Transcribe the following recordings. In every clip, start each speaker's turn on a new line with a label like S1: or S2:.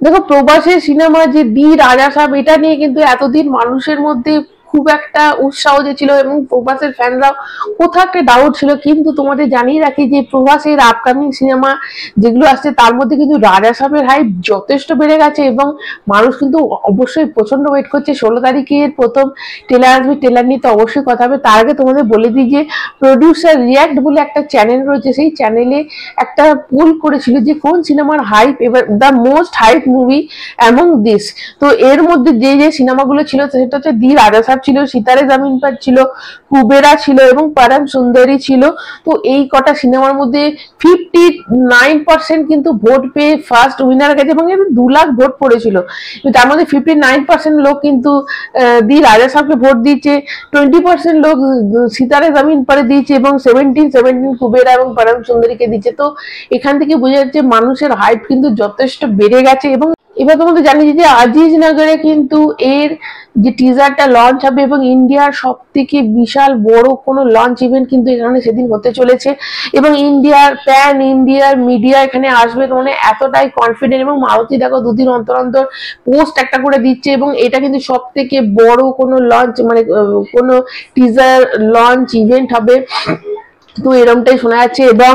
S1: দেখো প্রবাসের সিনেমা যে দি রাজা সাহেব, এটা নিয়ে কিন্তু এতদিন মানুষের মধ্যে খুব একটা উৎসাহ যে ছিল এবং প্রভাসের ফ্যানরাও কোথাও একটা ডাউট ছিল, কিন্তু তোমাদের জানিয়ে রাখি যে প্রভাসের আপকামিং সিনেমা যেগুলো আসছে তার মধ্যে কিন্তু রাজা সাহেবের হাইপ যথেষ্ট বেড়ে গেছে এবং মানুষ কিন্তু অবশ্যই প্রচন্ড ওয়েট করছে। 16 তারিখের প্রথম ট্রেলার আসবে, ট্রেলার নিয়ে তো অবশ্যই কথা হবে। তার আগে তোমাদের বলে দিই যে প্রডিউসার রিয়াক্ট বলে একটা চ্যানেল রয়েছে, সেই চ্যানেলে একটা পোল করেছিল যে কোন সিনেমার হাইপ এবার the most hype movie among this. তো এর মধ্যে যে যে সিনেমাগুলো ছিল সেটা হচ্ছে দি রাজা সাহেব ছিল, সিতারে জামিন পার ছিল, কুবেরা ছিল এবং পরম সুন্দরী ছিল। তো এই কটা সিনেমার মধ্যে 59% কিন্তু ভোট পেয়ে ফার্স্ট উইনার গেছে এবং 2 লাখ ভোট পড়েছিল। তার মধ্যে 59% লোক কিন্তু দি রাজা সাহেবকে ভোট দিয়েছে, 20% লোক সিতারে জামিন পারে দিয়েছে এবং 17 কুবেরা এবং পরম সুন্দরীকে দিচ্ছে। তো এখান থেকে বোঝা যাচ্ছে মানুষের হাইপ কিন্তু যথেষ্ট বেড়ে গেছে। এবং এবার তোমাদের জানিয়ে যে আজিজ নগরে কিন্তু এর যে টিজারটা লঞ্চ হবে এবং ইন্ডিয়ার সব থেকে বিশাল বড় কোনো লঞ্চ ইভেন্ট কিন্তু এখানে সেদিন হতে চলেছে এবং ইন্ডিয়ার প্যান ইন্ডিয়ার মিডিয়া এখানে আসবে, মানে এতটাই কনফিডেন্ট। এবং মারুতি দেখো দুদিন অন্তর অন্তর পোস্ট একটা করে দিচ্ছে এবং এটা কিন্তু সব থেকে বড় কোনো লঞ্চ, মানে কোনো টিজার লঞ্চ ইভেন্ট হবে। তো এরকমটাই শোনা যাচ্ছে এবং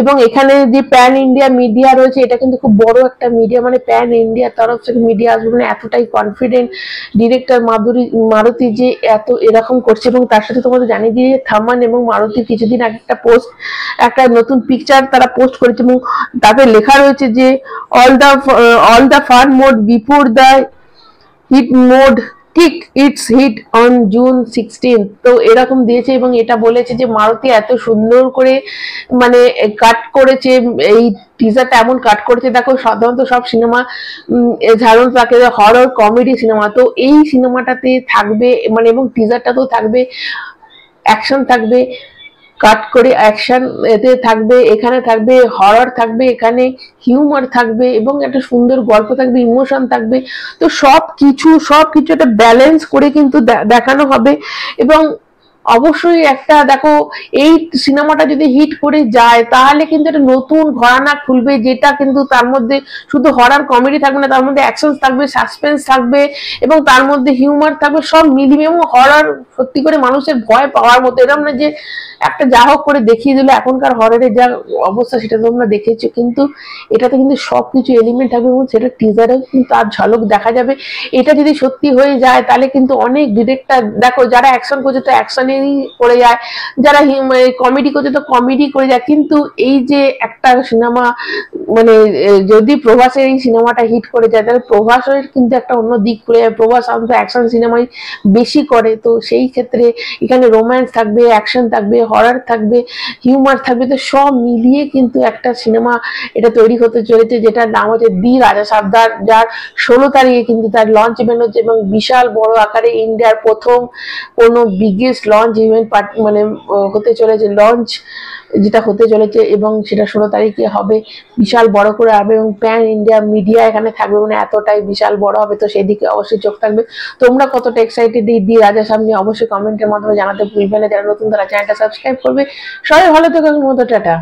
S1: এবং এখানে যে প্যান ইন্ডিয়া মিডিয়া রয়েছে এটা কিন্তু খুব বড় একটা মিডিয়া, মানে প্যান ইন্ডিয়ার তরফ থেকে মিডিয়া আসবে, মানে এতটাই কনফিডেন্ট ডিরেক্টর মারুতি যে এত এরকম করছে। এবং তার সাথে তোমাদের জানিয়ে দিয়ে থামান এবং মারুতি কিছুদিন আগে একটা নতুন পিকচার তারা পোস্ট করেছে এবং তাতে লেখা রয়েছে যে all the fun mode before the hit mode kick it's hit on June 16। তো এরকম দিয়েছে এবং এটা বলেছে যে মারুতি এত সুন্দর করে মানে কাট করেছে, এই টিজারটা এমন কাট করেছে। দেখো সাধারণত সব সিনেমা ঝাড়ন থাকে হরর কমেডি সিনেমা, তো এই সিনেমাটাতে থাকবে মানে এবং টিজারটাতেও থাকবে অ্যাকশন, থাকবে কাট করে অ্যাকশন এতে থাকবে, এখানে থাকবে হরর, থাকবে এখানে হিউমার থাকবে এবং একটা সুন্দর গল্প থাকবে, ইমোশন থাকবে। তো সবকিছু একটা ব্যালেন্স করে কিন্তু দেখানো হবে। এবং অবশ্যই একটা দেখো এই সিনেমাটা যদি হিট করে যায় তাহলে কিন্তু একটা নতুন ঘরানা খুলবে, যেটা কিন্তু তার মধ্যে শুধু হরর কমেডি থাকবে না, তার মধ্যে অ্যাকশন থাকবে, সাসপেন্স থাকবে এবং তার মধ্যে হিউমার থাকবে, সব মিলিয়ে। এবং হরর সত্যি করে মানুষের ভয় পাওয়ার মতো, এরকম না যে একটা যা হোক করে দেখিয়ে দিল। এখনকার হররের যা অবস্থা সেটা তোমরা দেখেছো, কিন্তু এটাতে কিন্তু সবকিছু এলিমেন্ট থাকবে এবং সেটা টিজারেও কিন্তু তার ঝলক দেখা যাবে। এটা যদি সত্যি হয়ে যায় তাহলে কিন্তু অনেক ডিরেক্টর দেখো যারা অ্যাকশন করছে তো অ্যাকশনেরই করে যায়, যারা কমেডি করছে তো কমেডি করে যায়। কিন্তু এই যে একটা সিনেমা মানে যদি প্রভাসের এই সিনেমাটা হিট করে যায় তাহলে প্রভাসের কিন্তু একটা অন্য দিক খুলে যায়। প্রভাস সাধারণত অ্যাকশন সিনেমাই বেশি করে, তো সেই ক্ষেত্রে এখানে রোম্যান্স থাকবে, অ্যাকশন থাকবে, হরর থাকবে, হিউমার থাকবে। তো সব মিলিয়ে কিন্তু একটা সিনেমা এটা তৈরি হতে চলেছে, যেটার নাম হচ্ছে দি রাজা সাবদার, যার 16 তারিখে কিন্তু তার লঞ্চ ইভেন্ট হচ্ছে এবং বিশাল বড় আকারে ইন্ডিয়ার প্রথম কোনো বিগেস্ট লঞ্চ ইভেন্ট মানে হতে চলেছে, লঞ্চ যেটা হতে চলেছে এবং সেটা 16 তারিখে হবে, বিশাল বড় করে হবে এবং প্যান ইন্ডিয়া মিডিয়া এখানে থাকবে, মানে এতটাই বিশাল বড় হবে। তো সেদিকে অবশ্যই চোখ থাকবে। তোমরা কতটা এক্সাইটেড এই দি রাজা সামনে অবশ্যই কমেন্টের মাধ্যমে জানাতে ভুলবে না। যারা নতুন তারা চ্যানেলটা সাবস্ক্রাইব করবে। সবাই ভালো থেকো, টাটা।